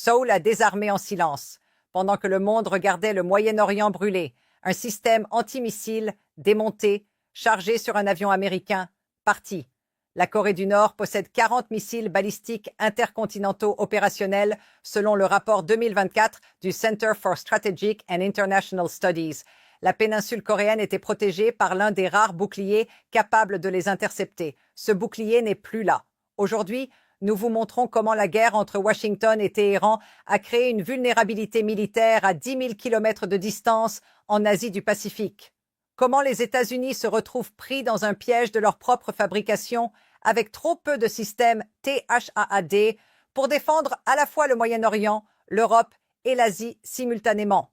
Seoul a désarmé en silence, pendant que le monde regardait le Moyen-Orient brûler, un système antimissile démonté, chargé sur un avion américain, parti. La Corée du Nord possède 40 missiles balistiques intercontinentaux opérationnels selon le rapport 2024 du Center for Strategic and International Studies. La péninsule coréenne était protégée par l'un des rares boucliers capables de les intercepter. Ce bouclier n'est plus là. Aujourd'hui, nous vous montrons comment la guerre entre Washington et Téhéran a créé une vulnérabilité militaire à 10 000 kilomètres de distance en Asie du Pacifique. Comment les États-Unis se retrouvent pris dans un piège de leur propre fabrication avec trop peu de systèmes THAAD pour défendre à la fois le Moyen-Orient, l'Europe et l'Asie simultanément.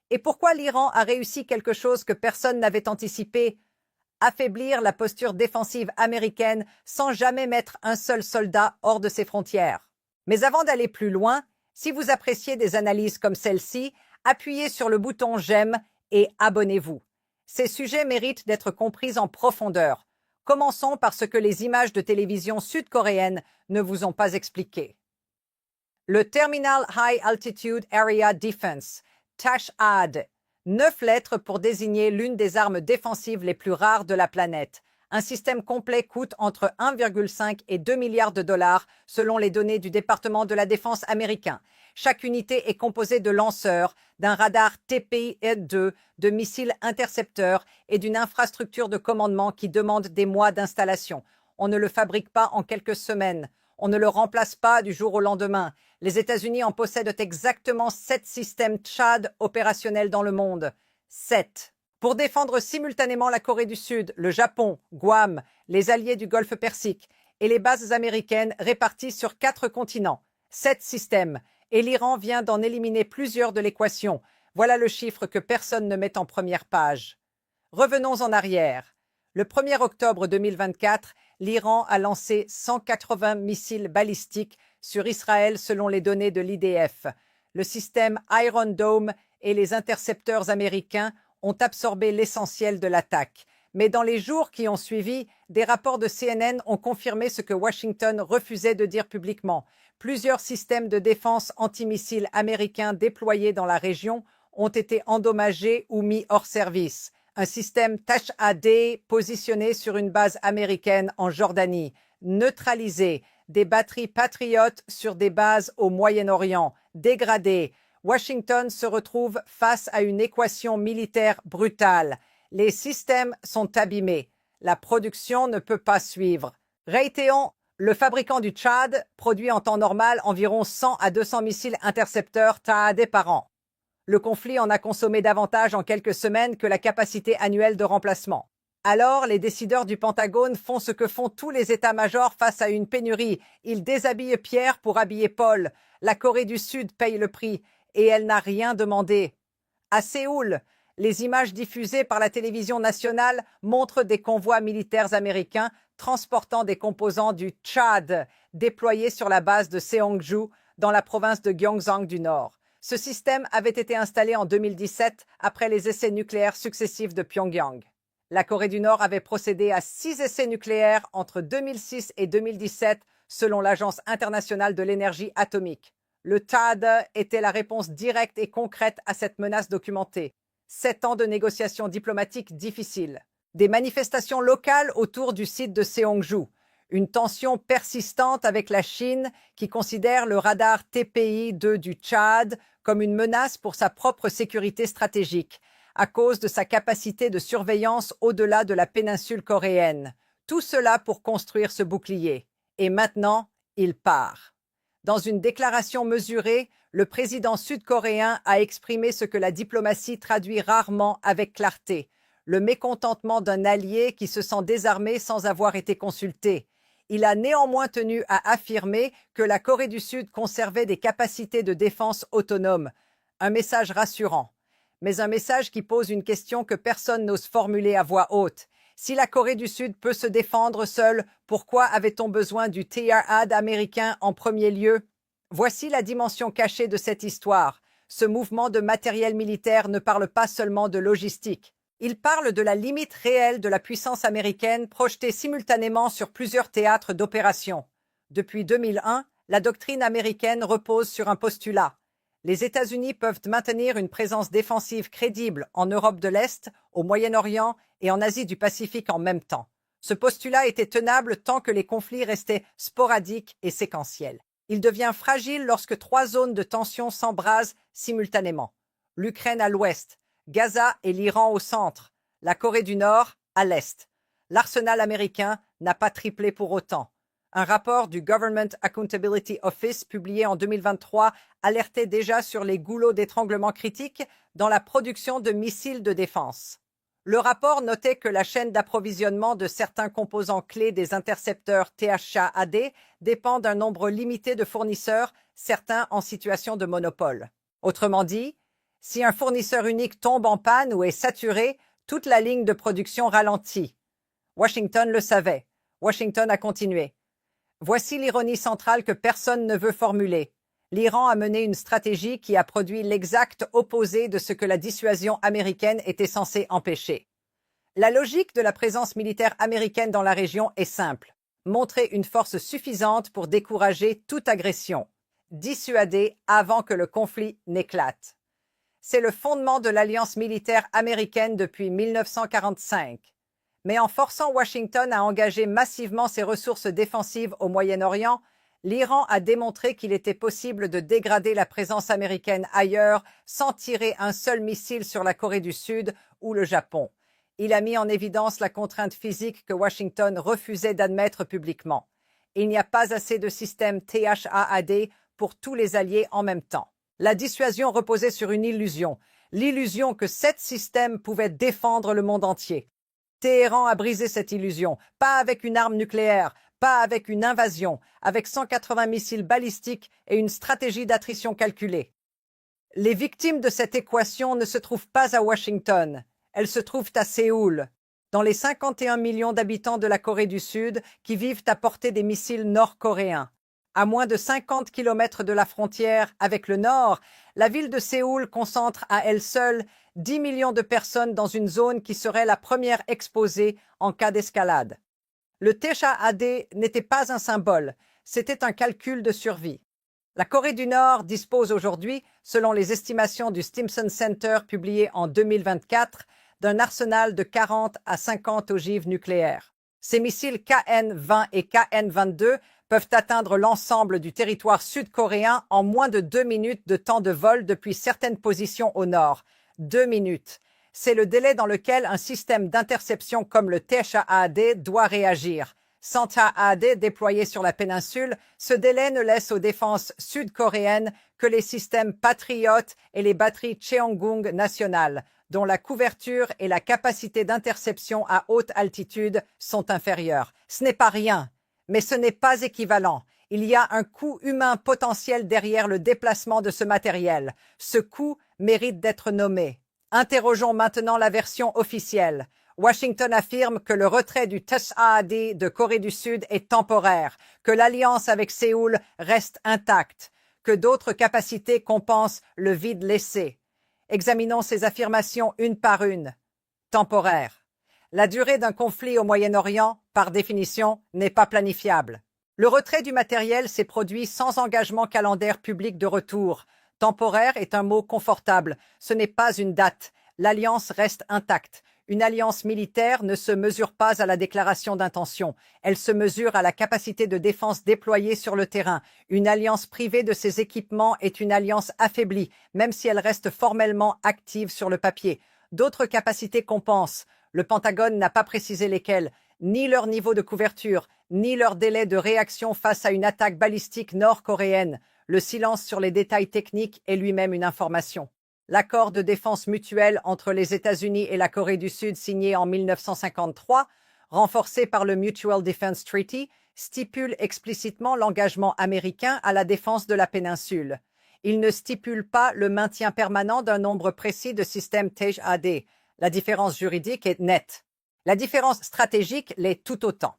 Et pourquoi l'Iran a réussi quelque chose que personne n'avait anticipé, affaiblir la posture défensive américaine sans jamais mettre un seul soldat hors de ses frontières. Mais avant d'aller plus loin, si vous appréciez des analyses comme celle-ci, appuyez sur le bouton j'aime et abonnez-vous. Ces sujets méritent d'être compris en profondeur. Commençons par ce que les images de télévision sud-coréennes ne vous ont pas expliqué. Le Terminal High Altitude Area Defense, THAAD, 9 lettres pour désigner l'une des armes défensives les plus rares de la planète. Un système complet coûte entre 1,5 et 2 milliards de dollars selon les données du département de la défense américain. Chaque unité est composée de lanceurs, d'un radar TPY-2, de missiles intercepteurs et d'une infrastructure de commandement qui demande des mois d'installation. On ne le fabrique pas en quelques semaines. On ne le remplace pas du jour au lendemain. Les États-Unis en possèdent exactement 7 systèmes THAAD opérationnels dans le monde. 7. Pour défendre simultanément la Corée du Sud, le Japon, Guam, les alliés du Golfe Persique et les bases américaines réparties sur 4 continents. 7 systèmes. Et l'Iran vient d'en éliminer plusieurs de l'équation. Voilà le chiffre que personne ne met en première page. Revenons en arrière. Le 1er octobre 2024, l'Iran a lancé 180 missiles balistiques sur Israël selon les données de l'IDF. Le système Iron Dome et les intercepteurs américains ont absorbé l'essentiel de l'attaque. Mais dans les jours qui ont suivi, des rapports de CNN ont confirmé ce que Washington refusait de dire publiquement. Plusieurs systèmes de défense antimissiles américains déployés dans la région ont été endommagés ou mis hors service. Un système THAAD positionné sur une base américaine en Jordanie, neutralisé, des batteries patriotes sur des bases au Moyen-Orient, dégradées. Washington se retrouve face à une équation militaire brutale. Les systèmes sont abîmés. La production ne peut pas suivre. Raytheon, le fabricant du THAAD, produit en temps normal environ 100 à 200 missiles intercepteurs THAAD par an. Le conflit en a consommé davantage en quelques semaines que la capacité annuelle de remplacement. Alors, les décideurs du Pentagone font ce que font tous les états-majors face à une pénurie. Ils déshabillent Pierre pour habiller Paul. La Corée du Sud paye le prix et elle n'a rien demandé. À Séoul, les images diffusées par la télévision nationale montrent des convois militaires américains transportant des composants du THAAD déployés sur la base de Seongju dans la province de Gyeongsang du Nord. Ce système avait été installé en 2017 après les essais nucléaires successifs de Pyongyang. La Corée du Nord avait procédé à 6 essais nucléaires entre 2006 et 2017 selon l'Agence internationale de l'énergie atomique. Le THAAD était la réponse directe et concrète à cette menace documentée. 7 ans de négociations diplomatiques difficiles. Des manifestations locales autour du site de Seongju. Une tension persistante avec la Chine qui considère le radar TPY-2 du Tchad comme une menace pour sa propre sécurité stratégique, à cause de sa capacité de surveillance au-delà de la péninsule coréenne. Tout cela pour construire ce bouclier. Et maintenant, il part. Dans une déclaration mesurée, le président sud-coréen a exprimé ce que la diplomatie traduit rarement avec clarté, le mécontentement d'un allié qui se sent désarmé sans avoir été consulté. Il a néanmoins tenu à affirmer que la Corée du Sud conservait des capacités de défense autonomes. Un message rassurant, mais un message qui pose une question que personne n'ose formuler à voix haute. Si la Corée du Sud peut se défendre seule, pourquoi avait-on besoin du THAAD américain en premier lieu? Voici la dimension cachée de cette histoire. Ce mouvement de matériel militaire ne parle pas seulement de logistique. Il parle de la limite réelle de la puissance américaine projetée simultanément sur plusieurs théâtres d'opération. Depuis 2001, La doctrine américaine repose sur un postulat. Les États-Unis peuvent maintenir une présence défensive crédible en Europe de l'Est, au Moyen-Orient et en Asie du Pacifique en même temps. Ce postulat était tenable tant que les conflits restaient sporadiques et séquentiels. Il devient fragile lorsque 3 zones de tension s'embrasent simultanément. L'Ukraine à l'ouest, Gaza et l'Iran au centre, la Corée du Nord à l'est. L'arsenal américain n'a pas triplé pour autant. Un rapport du Government Accountability Office publié en 2023 alertait déjà sur les goulots d'étranglement critiques dans la production de missiles de défense. Le rapport notait que la chaîne d'approvisionnement de certains composants clés des intercepteurs THAAD dépend d'un nombre limité de fournisseurs, certains en situation de monopole. Autrement dit, si un fournisseur unique tombe en panne ou est saturé, toute la ligne de production ralentit. Washington le savait. Washington a continué. Voici l'ironie centrale que personne ne veut formuler. L'Iran a mené une stratégie qui a produit l'exact opposé de ce que la dissuasion américaine était censée empêcher. La logique de la présence militaire américaine dans la région est simple. Montrer une force suffisante pour décourager toute agression. Dissuader avant que le conflit n'éclate. C'est le fondement de l'alliance militaire américaine depuis 1945. Mais en forçant Washington à engager massivement ses ressources défensives au Moyen-Orient, l'Iran a démontré qu'il était possible de dégrader la présence américaine ailleurs sans tirer un seul missile sur la Corée du Sud ou le Japon. Il a mis en évidence la contrainte physique que Washington refusait d'admettre publiquement. Il n'y a pas assez de systèmes THAAD pour tous les alliés en même temps. La dissuasion reposait sur une illusion, l'illusion que 7 systèmes pouvaient défendre le monde entier. Téhéran a brisé cette illusion, pas avec une arme nucléaire, pas avec une invasion, avec 180 missiles balistiques et une stratégie d'attrition calculée. Les victimes de cette équation ne se trouvent pas à Washington, elles se trouvent à Séoul, dans les 51 millions d'habitants de la Corée du Sud qui vivent à portée des missiles nord-coréens. À moins de 50 km de la frontière avec le Nord, la ville de Séoul concentre à elle seule 10 millions de personnes dans une zone qui serait la première exposée en cas d'escalade. Le THAAD n'était pas un symbole, c'était un calcul de survie. La Corée du Nord dispose aujourd'hui, selon les estimations du Stimson Center publiées en 2024, d'un arsenal de 40 à 50 ogives nucléaires. Ces missiles KN-20 et KN-22 peuvent atteindre l'ensemble du territoire sud-coréen en moins de 2 minutes de temps de vol depuis certaines positions au nord. 2 minutes. C'est le délai dans lequel un système d'interception comme le THAAD doit réagir. Sans THAAD déployé sur la péninsule, ce délai ne laisse aux défenses sud-coréennes que les systèmes Patriot et les batteries Cheonggung nationales, dont la couverture et la capacité d'interception à haute altitude sont inférieures. Ce n'est pas rien, mais ce n'est pas équivalent. Il y a un coût humain potentiel derrière le déplacement de ce matériel. Ce coût mérite d'être nommé. Interrogeons maintenant la version officielle. Washington affirme que le retrait du THAAD de Corée du Sud est temporaire, que l'alliance avec Séoul reste intacte, que d'autres capacités compensent le vide laissé. Examinons ces affirmations une par une. Temporaire. La durée d'un conflit au Moyen-Orient, par définition, n'est pas planifiable. Le retrait du matériel s'est produit sans engagement calendaire public de retour. Temporaire est un mot confortable. Ce n'est pas une date. L'alliance reste intacte. Une alliance militaire ne se mesure pas à la déclaration d'intention. Elle se mesure à la capacité de défense déployée sur le terrain. Une alliance privée de ses équipements est une alliance affaiblie, même si elle reste formellement active sur le papier. D'autres capacités compensent. Le Pentagone n'a pas précisé lesquelles, ni leur niveau de couverture, ni leur délai de réaction face à une attaque balistique nord-coréenne. Le silence sur les détails techniques est lui-même une information. L'accord de défense mutuelle entre les États-Unis et la Corée du Sud signé en 1953, renforcé par le Mutual Defense Treaty, stipule explicitement l'engagement américain à la défense de la péninsule. Il ne stipule pas le maintien permanent d'un nombre précis de systèmes THAAD. La différence juridique est nette. La différence stratégique l'est tout autant.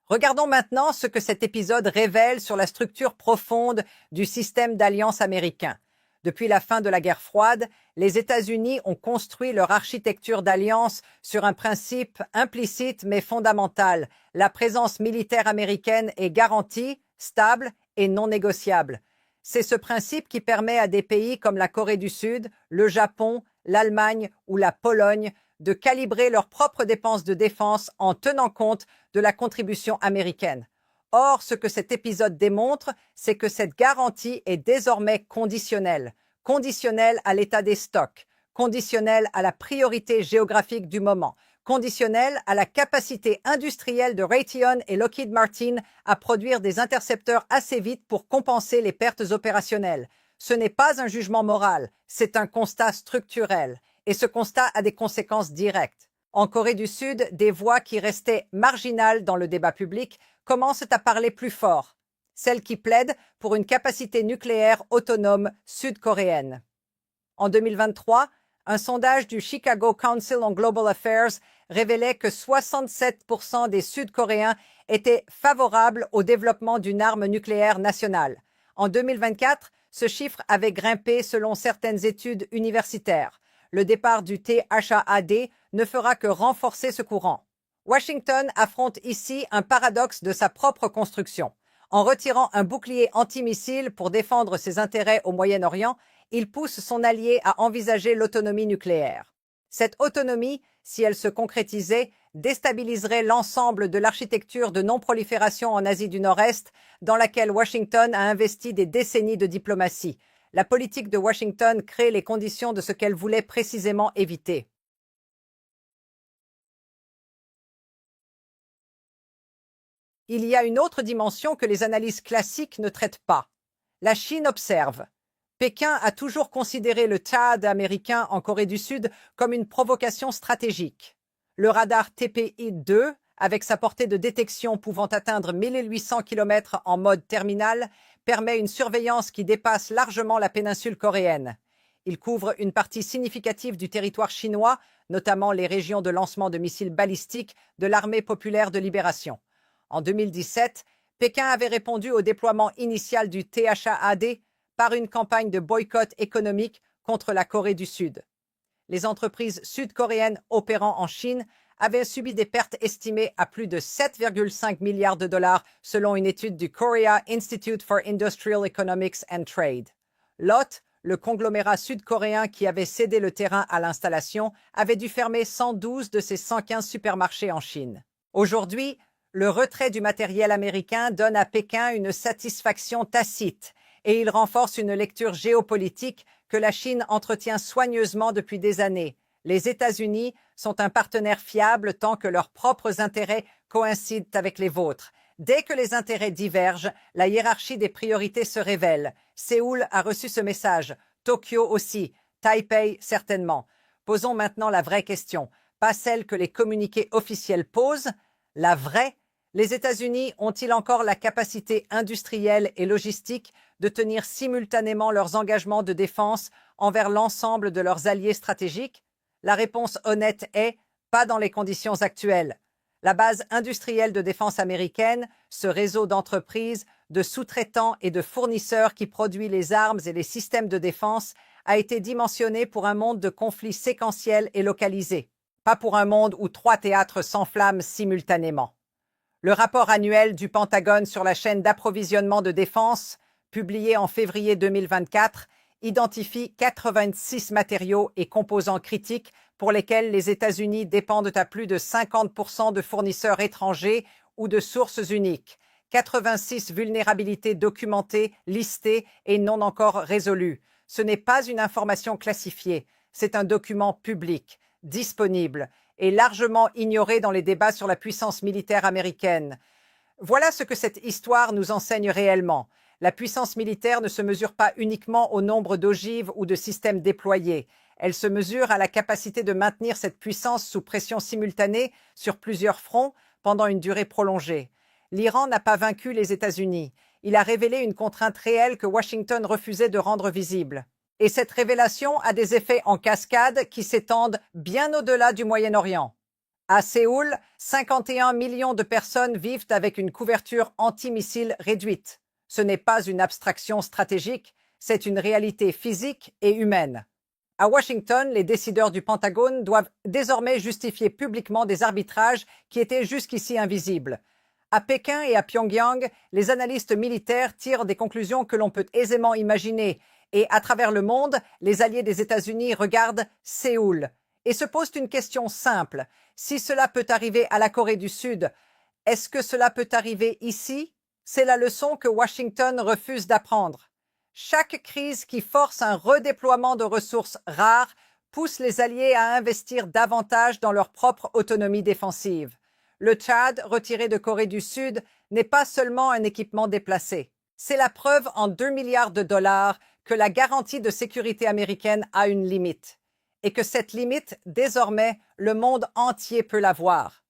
Regardons maintenant ce que cet épisode révèle sur la structure profonde du système d'alliance américain. Depuis la fin de la guerre froide, les États-Unis ont construit leur architecture d'alliance sur un principe implicite mais fondamental. La présence militaire américaine est garantie, stable et non négociable. C'est ce principe qui permet à des pays comme la Corée du Sud, le Japon, l'Allemagne ou la Pologne de calibrer leurs propres dépenses de défense en tenant compte de la contribution américaine. Or, ce que cet épisode démontre, c'est que cette garantie est désormais conditionnelle. Conditionnelle à l'état des stocks, conditionnelle à la priorité géographique du moment, conditionnelle à la capacité industrielle de Raytheon et Lockheed Martin à produire des intercepteurs assez vite pour compenser les pertes opérationnelles. Ce n'est pas un jugement moral, c'est un constat structurel. Et ce constat a des conséquences directes. En Corée du Sud, des voix qui restaient marginales dans le débat public commencent à parler plus fort, celles qui plaident pour une capacité nucléaire autonome sud-coréenne. En 2023, un sondage du Chicago Council on Global Affairs révélait que 67% des Sud-Coréens étaient favorables au développement d'une arme nucléaire nationale. En 2024, ce chiffre avait grimpé selon certaines études universitaires. Le départ du THAAD ne fera que renforcer ce courant. Washington affronte ici un paradoxe de sa propre construction. En retirant un bouclier antimissile pour défendre ses intérêts au Moyen-Orient, il pousse son allié à envisager l'autonomie nucléaire. Cette autonomie, si elle se concrétisait, déstabiliserait l'ensemble de l'architecture de non-prolifération en Asie du Nord-Est, dans laquelle Washington a investi des décennies de diplomatie. La politique de Washington crée les conditions de ce qu'elle voulait précisément éviter. Il y a une autre dimension que les analyses classiques ne traitent pas. La Chine observe. Pékin a toujours considéré le THAAD américain en Corée du Sud comme une provocation stratégique. Le radar TPI-2, avec sa portée de détection pouvant atteindre 1800 km en mode terminal, permet une surveillance qui dépasse largement la péninsule coréenne. Il couvre une partie significative du territoire chinois, notamment les régions de lancement de missiles balistiques de l'Armée populaire de libération. En 2017, Pékin avait répondu au déploiement initial du THAAD par une campagne de boycott économique contre la Corée du Sud. Les entreprises sud-coréennes opérant en Chine avaient subi des pertes estimées à plus de 7,5 milliards de dollars selon une étude du Korea Institute for Industrial Economics and Trade. Lotte, le conglomérat sud-coréen qui avait cédé le terrain à l'installation, avait dû fermer 112 de ses 115 supermarchés en Chine. Aujourd'hui, le retrait du matériel américain donne à Pékin une satisfaction tacite et il renforce une lecture géopolitique que la Chine entretient soigneusement depuis des années. Les États-Unis sont un partenaire fiable tant que leurs propres intérêts coïncident avec les vôtres. Dès que les intérêts divergent, la hiérarchie des priorités se révèle. Séoul a reçu ce message, Tokyo aussi, Taipei certainement. Posons maintenant la vraie question, pas celle que les communiqués officiels posent, la vraie. Les États-Unis ont-ils encore la capacité industrielle et logistique de tenir simultanément leurs engagements de défense envers l'ensemble de leurs alliés stratégiques? La réponse honnête est « pas dans les conditions actuelles ». La base industrielle de défense américaine, ce réseau d'entreprises, de sous-traitants et de fournisseurs qui produit les armes et les systèmes de défense, a été dimensionné pour un monde de conflits séquentiels et localisés, pas pour un monde où 3 théâtres s'enflamment simultanément. Le rapport annuel du Pentagone sur la chaîne d'approvisionnement de défense, publié en février 2024, identifie 86 matériaux et composants critiques pour lesquels les États-Unis dépendent à plus de 50% de fournisseurs étrangers ou de sources uniques, 86 vulnérabilités documentées, listées et non encore résolues. Ce n'est pas une information classifiée, c'est un document public, disponible et largement ignoré dans les débats sur la puissance militaire américaine. Voilà ce que cette histoire nous enseigne réellement. La puissance militaire ne se mesure pas uniquement au nombre d'ogives ou de systèmes déployés. Elle se mesure à la capacité de maintenir cette puissance sous pression simultanée sur plusieurs fronts pendant une durée prolongée. L'Iran n'a pas vaincu les États-Unis. Il a révélé une contrainte réelle que Washington refusait de rendre visible. Et cette révélation a des effets en cascade qui s'étendent bien au-delà du Moyen-Orient. À Séoul, 51 millions de personnes vivent avec une couverture antimissile réduite. Ce n'est pas une abstraction stratégique, c'est une réalité physique et humaine. À Washington, les décideurs du Pentagone doivent désormais justifier publiquement des arbitrages qui étaient jusqu'ici invisibles. À Pékin et à Pyongyang, les analystes militaires tirent des conclusions que l'on peut aisément imaginer. Et à travers le monde, les alliés des États-Unis regardent Séoul et se posent une question simple. Si cela peut arriver à la Corée du Sud, est-ce que cela peut arriver ici? C'est la leçon que Washington refuse d'apprendre. Chaque crise qui force un redéploiement de ressources rares pousse les alliés à investir davantage dans leur propre autonomie défensive. Le Tchad, retiré de Corée du Sud, n'est pas seulement un équipement déplacé. C'est la preuve en 2 milliards de dollars que la garantie de sécurité américaine a une limite et que cette limite, désormais, le monde entier peut la voir.